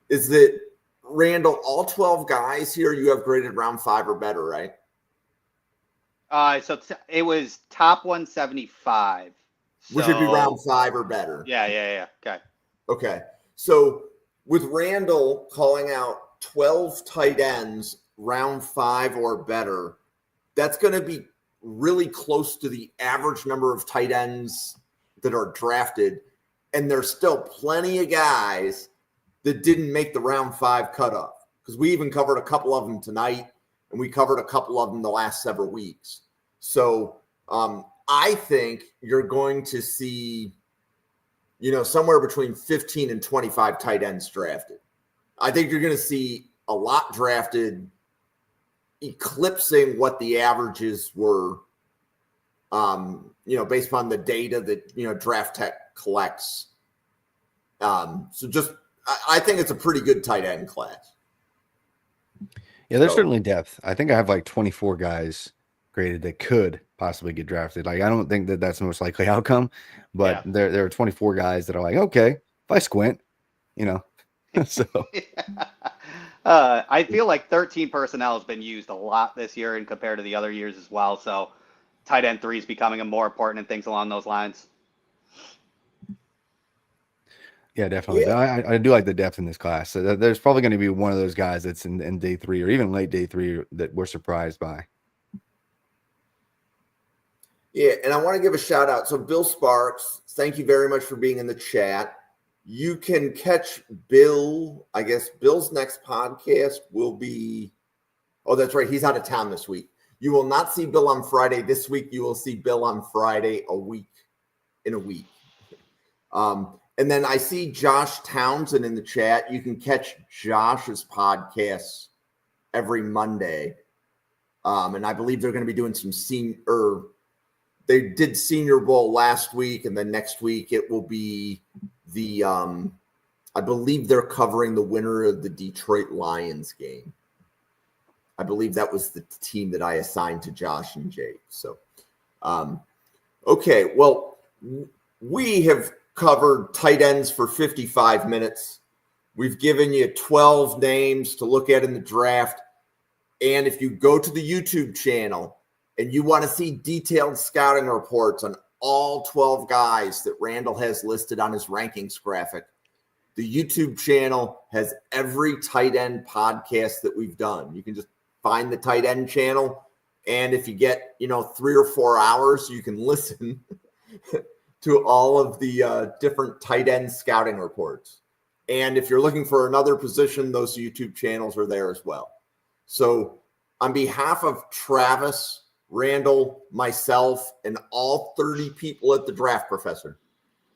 is that, Randall, all 12 guys here you have graded round 5 or better, right? So it was top 175. Which would be round 5 or better. Yeah. Okay. So with Randall calling out 12 tight ends round 5 or better, that's going to be really close to the average number of tight ends that are drafted. And there's still plenty of guys that didn't make the round 5 cutoff, because we even covered a couple of them tonight, and we covered a couple of them the last several weeks. So I think you're going to see, somewhere between 15 and 25 tight ends drafted. I think you're going to see a lot drafted, eclipsing what the averages were, based upon the data that, Draft Tech collects. I think it's a pretty good tight end class. Yeah, there's certainly depth. I think I have like 24 guys graded that could possibly get drafted. Like, I don't think that that's the most likely outcome, but there are 24 guys that are like, okay, if I squint, so. I feel like 13 personnel has been used a lot this year and compared to the other years as well. So tight end 3 is becoming a more important and things along those lines. Yeah, definitely. Yeah. I do like the depth in this class. So there's probably going to be one of those guys that's in day 3 or even late day 3 that we're surprised by. Yeah, and I want to give a shout out. So Bill Sparks, thank you very much for being in the chat. You can catch Bill. I guess Bill's next podcast will be, that's right, he's out of town this week. You will not see Bill on Friday this week. You will see Bill on Friday in a week. And then I see Josh Townsend in the chat. You can catch Josh's podcasts every Monday. And I believe they're going to be doing some they did Senior Bowl last week, and then next week it will be the I believe they're covering the winner of the Detroit Lions game. I believe that was the team that I assigned to Josh and Jake. So, okay, well, we have covered tight ends for 55 minutes. We've given you 12 names to look at in the draft. And if you go to the YouTube channel and you want to see detailed scouting reports on all 12 guys that Randall has listed on his rankings graphic, the YouTube channel has every tight end podcast that we've done. You can just find the tight end channel. And if you get, 3 or 4 hours, you can listen to all of the different tight end scouting reports. And if you're looking for another position, those YouTube channels are there as well. So on behalf of Travis, Randall, myself, and all 30 people at the Draft Professor,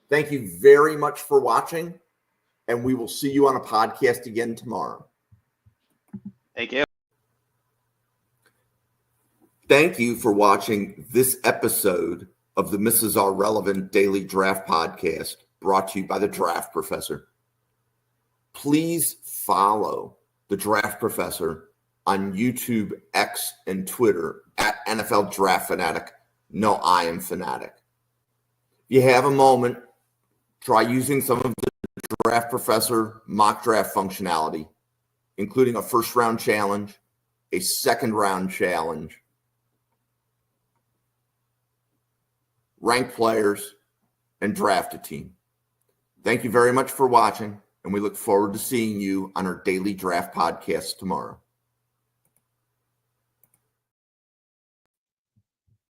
thank you very much for watching. And we will see you on a podcast again tomorrow. Thank you. Thank you for watching this episode of the Mrs. R Relevant Daily Draft Podcast, brought to you by the Draft Professor. Please follow the Draft Professor on YouTube, X, and Twitter at NFL Draft Fanatic. No, I am Fanatic. If you have a moment, try using some of the Draft Professor mock draft functionality, including a first-round challenge, a second-round challenge, rank players, and draft a team. Thank you very much for watching, and we look forward to seeing you on our daily draft podcast tomorrow.